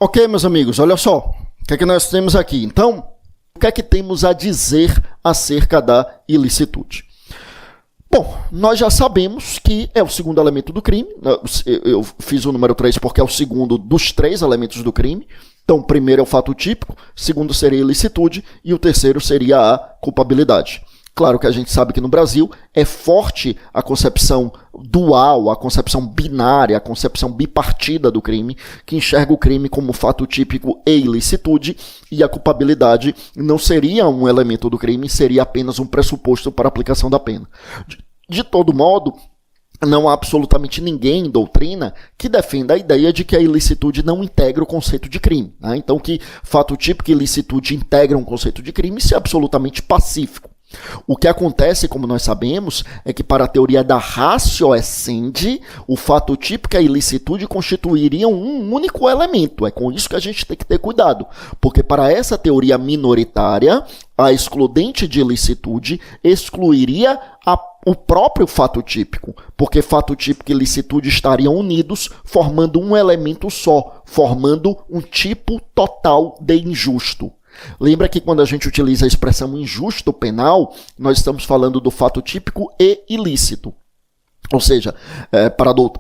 Ok, meus amigos, olha só. O que é que nós temos aqui? Então, o que é que temos a dizer acerca da ilicitude? Bom, nós já sabemos que é o segundo elemento do crime. Eu fiz o número 3 porque é o segundo dos 3 elementos do crime. Então, o primeiro é o fato típico, o segundo seria a ilicitude e o terceiro seria a culpabilidade. Claro que a gente sabe que no Brasil é forte a concepção dual, a concepção binária, a concepção bipartida do crime, que enxerga o crime como fato típico e ilicitude, e a culpabilidade não seria um elemento do crime, seria apenas um pressuposto para a aplicação da pena. De todo modo, não há absolutamente ninguém em doutrina que defenda a ideia de que a ilicitude não integra o conceito de crime, né? Então, que fato típico e ilicitude integram um conceito de crime, isso é absolutamente pacífico. O que acontece, como nós sabemos, é que para a teoria da ratio essendi, o fato típico e a ilicitude constituiriam um único elemento. É com isso que a gente tem que ter cuidado, porque para essa teoria minoritária, a excludente de ilicitude excluiria o próprio fato típico, porque fato típico e ilicitude estariam unidos, formando um elemento só, formando um tipo total de injusto. Lembra que quando a gente utiliza a expressão injusto penal, nós estamos falando do fato típico e ilícito. Ou seja,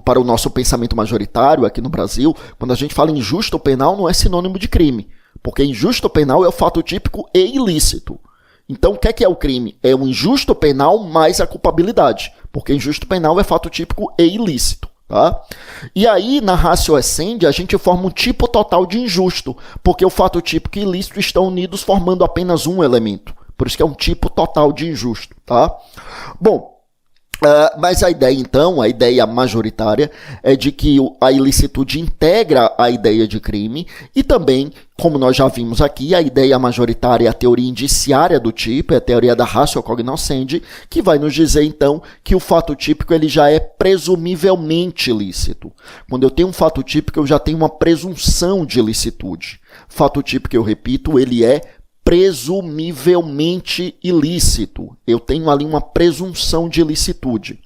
para o nosso pensamento majoritário aqui no Brasil, quando a gente fala injusto penal não é sinônimo de crime, porque injusto penal é o fato típico e ilícito. Então, o que é o crime? É o injusto penal mais a culpabilidade, porque injusto penal é fato típico e ilícito. Tá? E aí, na ratio essendi, a gente forma um tipo total de injusto, porque o fato típico e ilícito estão unidos formando apenas um elemento. Por isso que é um tipo total de injusto. Tá? Bom, mas a ideia, então, a ideia majoritária é de que a ilicitude integra a ideia de crime e também, como nós já vimos aqui, a ideia majoritária é a teoria indiciária do tipo, é a teoria da ratio cognoscendi, que vai nos dizer, então, que o fato típico ele já é presumivelmente ilícito. Quando eu tenho um fato típico, eu já tenho uma presunção de ilicitude. Fato típico, eu repito, ele é presumivelmente ilícito. Eu tenho ali uma presunção de ilicitude.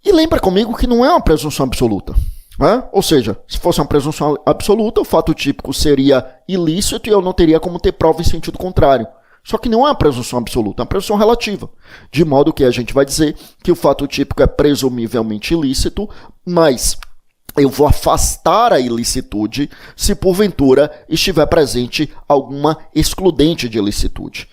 E lembra comigo que não é uma presunção absoluta. Né? Ou seja, se fosse uma presunção absoluta, o fato típico seria ilícito e eu não teria como ter prova em sentido contrário. Só que não é uma presunção absoluta, é uma presunção relativa. De modo que a gente vai dizer que o fato típico é presumivelmente ilícito, mas eu vou afastar a ilicitude se porventura estiver presente alguma excludente de ilicitude.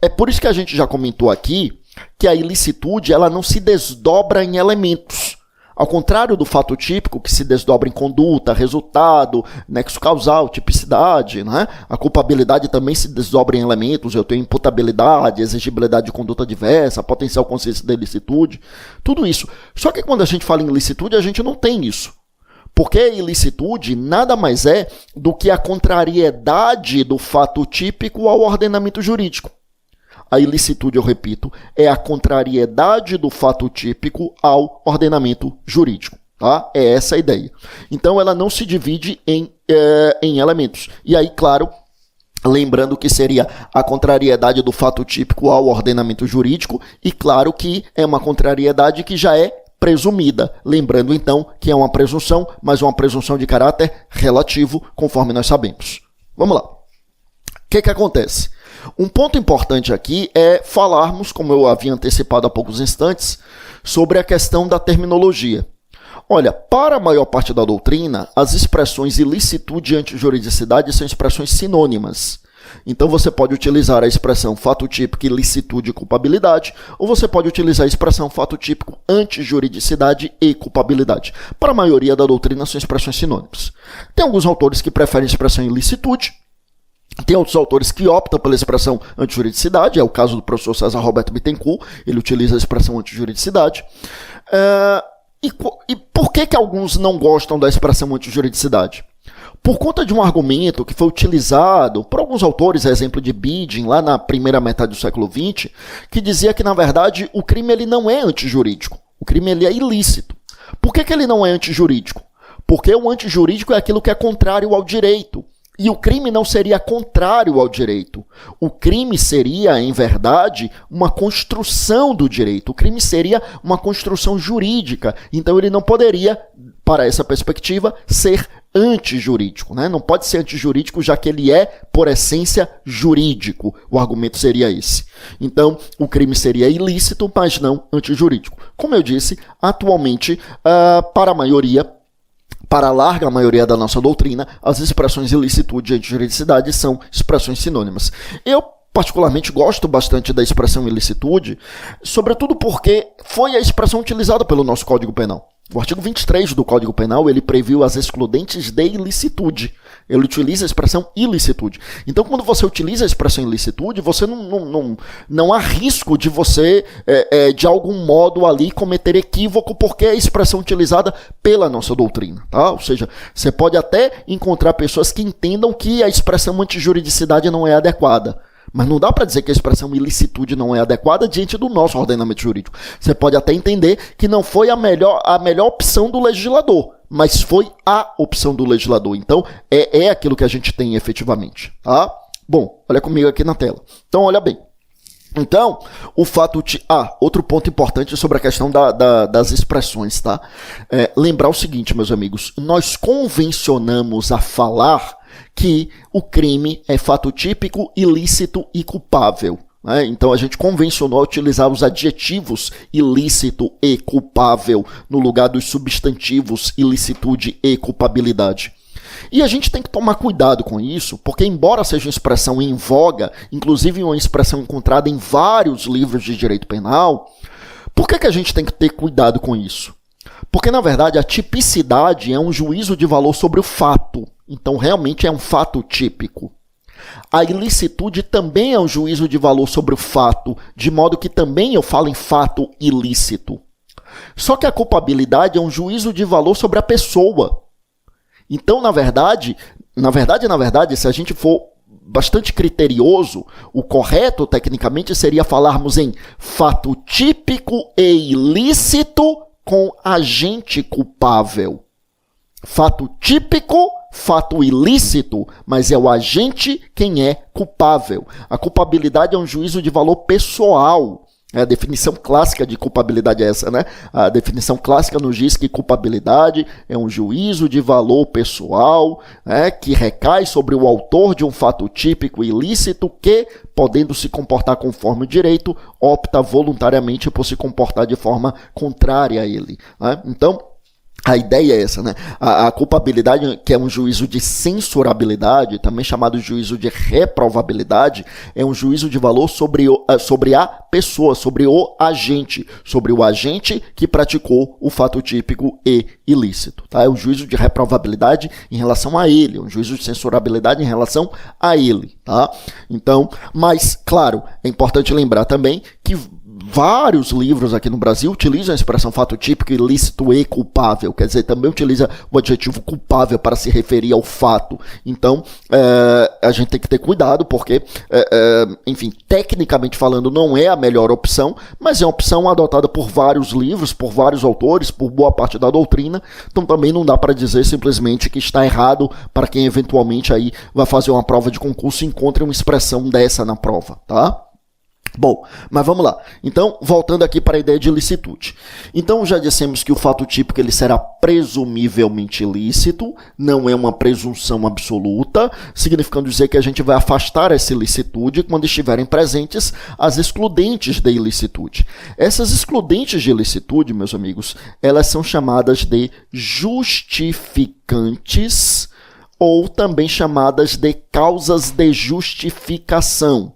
É por isso que a gente já comentou aqui que a ilicitude ela não se desdobra em elementos. Ao contrário do fato típico, que se desdobra em conduta, resultado, nexo causal, tipicidade, né? A culpabilidade também se desdobra em elementos. Eu tenho imputabilidade, exigibilidade de conduta diversa, potencial consciência da ilicitude, tudo isso. Só que quando a gente fala em ilicitude, a gente não tem isso. Porque a ilicitude nada mais é do que a contrariedade do fato típico ao ordenamento jurídico. A ilicitude, eu repito, é a contrariedade do fato típico ao ordenamento jurídico. Tá? É essa a ideia. Então, ela não se divide em elementos. E aí, claro, lembrando que seria a contrariedade do fato típico ao ordenamento jurídico, e claro que é uma contrariedade que já é presumida. Lembrando, então, que é uma presunção, mas uma presunção de caráter relativo, conforme nós sabemos. Vamos lá. O que acontece? Um ponto importante aqui é falarmos, como eu havia antecipado há poucos instantes, sobre a questão da terminologia. Olha, para a maior parte da doutrina, as expressões ilicitude e antijuridicidade são expressões sinônimas. Então, você pode utilizar a expressão fato típico, ilicitude e culpabilidade, ou você pode utilizar a expressão fato típico, antijuridicidade e culpabilidade. Para a maioria da doutrina, são expressões sinônimas. Tem alguns autores que preferem a expressão ilicitude, tem outros autores que optam pela expressão antijuridicidade, é o caso do professor César Roberto Bittencourt, ele utiliza a expressão antijuridicidade. E por que alguns não gostam da expressão antijuridicidade? Por conta de um argumento que foi utilizado por alguns autores, exemplo de Bidin, lá na primeira metade do século XX, que dizia que, na verdade, o crime ele não é antijurídico, o crime ele é ilícito. Por que ele não é antijurídico? Porque o antijurídico é aquilo que é contrário ao direito. E o crime não seria contrário ao direito. O crime seria, em verdade, uma construção do direito. O crime seria uma construção jurídica. Então ele não poderia, para essa perspectiva, ser antijurídico, né? Não pode ser antijurídico, já que ele é, por essência, jurídico. O argumento seria esse. Então, o crime seria ilícito, mas não antijurídico. Como eu disse, atualmente, para a larga maioria da nossa doutrina, as expressões ilicitude e antijuridicidade são expressões sinônimas. Eu, particularmente, gosto bastante da expressão ilicitude, sobretudo porque foi a expressão utilizada pelo nosso Código Penal. O artigo 23 do Código Penal, ele previu as excludentes de ilicitude. Ele utiliza a expressão ilicitude. Então, quando você utiliza a expressão ilicitude, você não há risco de você, de algum modo ali, cometer equívoco, porque é a expressão utilizada pela nossa doutrina. Tá? Ou seja, você pode até encontrar pessoas que entendam que a expressão antijuridicidade não é adequada. Mas não dá para dizer que a expressão ilicitude não é adequada diante do nosso ordenamento jurídico. Você pode até entender que não foi a melhor opção do legislador, mas foi a opção do legislador. Então, é aquilo que a gente tem efetivamente. Tá? Bom, olha comigo aqui na tela. Então, olha bem. Então, o fato de... outro ponto importante sobre a questão das expressões, tá? Lembrar o seguinte, meus amigos. Nós convencionamos a falar que o crime é fato típico, ilícito e culpável. Né? Então a gente convencionou a utilizar os adjetivos ilícito e culpável no lugar dos substantivos ilicitude e culpabilidade. E a gente tem que tomar cuidado com isso, porque embora seja uma expressão em voga, inclusive uma expressão encontrada em vários livros de direito penal, por que a gente tem que ter cuidado com isso? Porque, na verdade, a tipicidade é um juízo de valor sobre o fato. Então, realmente é um fato típico. A ilicitude também é um juízo de valor sobre o fato, de modo que também eu falo em fato ilícito. Só que a culpabilidade é um juízo de valor sobre a pessoa. Então, na verdade, se a gente for bastante criterioso, o correto, tecnicamente, seria falarmos em fato típico e ilícito com agente culpável. Fato típico, fato ilícito, mas é o agente quem é culpável. A culpabilidade é um juízo de valor pessoal. A definição clássica de culpabilidade é essa, né? A definição clássica nos diz que culpabilidade é um juízo de valor pessoal, né, que recai sobre o autor de um fato típico ilícito que, podendo se comportar conforme o direito, opta voluntariamente por se comportar de forma contrária a ele. Né? Então, a ideia é essa, né? A culpabilidade, que é um juízo de censurabilidade, também chamado de juízo de reprovabilidade, é um juízo de valor sobre a pessoa, sobre o agente que praticou o fato típico e ilícito. Tá? É um juízo de reprovabilidade em relação a ele, um juízo de censurabilidade em relação a ele. Tá? Então, mas, claro, é importante lembrar também que vários livros aqui no Brasil utilizam a expressão fato típico, ilícito e culpável. Quer dizer, também utiliza o adjetivo culpável para se referir ao fato. Então, a gente tem que ter cuidado porque, enfim, tecnicamente falando, não é a melhor opção, mas é uma opção adotada por vários livros, por vários autores, por boa parte da doutrina. Então, também não dá para dizer simplesmente que está errado para quem eventualmente aí vai fazer uma prova de concurso e encontre uma expressão dessa na prova, tá? Bom, mas vamos lá. Então, voltando aqui para a ideia de ilicitude. Então, já dissemos que o fato típico ele será presumivelmente ilícito, não é uma presunção absoluta, significando dizer que a gente vai afastar essa ilicitude quando estiverem presentes as excludentes de ilicitude. Essas excludentes de ilicitude, meus amigos, elas são chamadas de justificantes ou também chamadas de causas de justificação.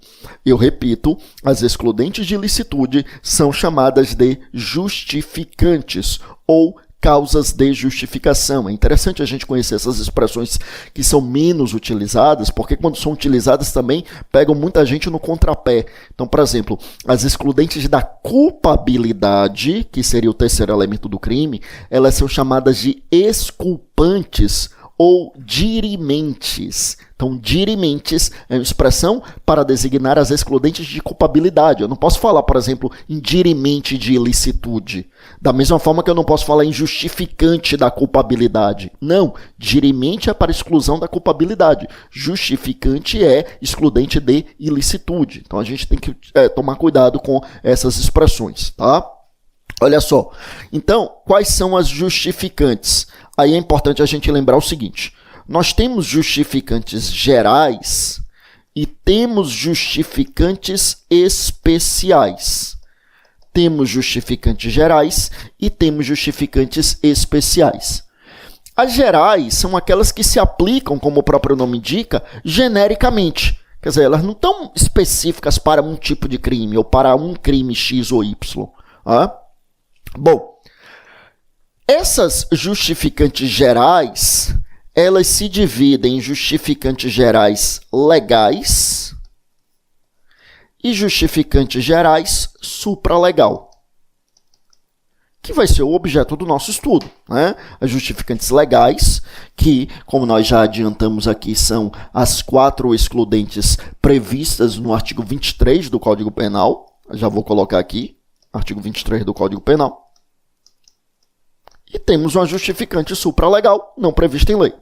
Eu repito, as excludentes de ilicitude são chamadas de justificantes ou causas de justificação. É interessante a gente conhecer essas expressões que são menos utilizadas, porque quando são utilizadas também pegam muita gente no contrapé. Então, por exemplo, as excludentes da culpabilidade, que seria o terceiro elemento do crime, elas são chamadas de exculpantes ou dirimentes. Então, dirimentes é uma expressão para designar as excludentes de culpabilidade. Eu não posso falar, por exemplo, em dirimente de ilicitude. Da mesma forma que eu não posso falar em justificante da culpabilidade. Não, dirimente é para exclusão da culpabilidade. Justificante é excludente de ilicitude. Então, a gente tem que tomar cuidado com essas expressões, tá? Olha só. Então, quais são as justificantes? aí é importante a gente lembrar o seguinte: nós temos justificantes gerais e temos justificantes especiais. Temos justificantes gerais e temos justificantes especiais. As gerais são aquelas que se aplicam, como o próprio nome indica, genericamente. Quer dizer, elas não estão específicas para um tipo de crime ou para um crime X ou Y. Bom, essas justificantes gerais, elas se dividem em justificantes gerais legais e justificantes gerais supralegal, que vai ser o objeto do nosso estudo, né? As justificantes legais, que, como nós já adiantamos aqui, são as 4 excludentes previstas no artigo 23 do Código Penal. Já vou colocar aqui, artigo 23 do Código Penal. E temos uma justificante supralegal, não prevista em lei.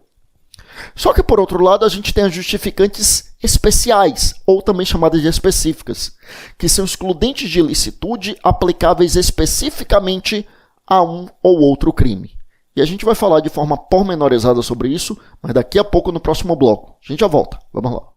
Só que, por outro lado, a gente tem as justificantes especiais, ou também chamadas de específicas, que são excludentes de ilicitude aplicáveis especificamente a um ou outro crime. E a gente vai falar de forma pormenorizada sobre isso, mas daqui a pouco no próximo bloco. A gente já volta. Vamos lá.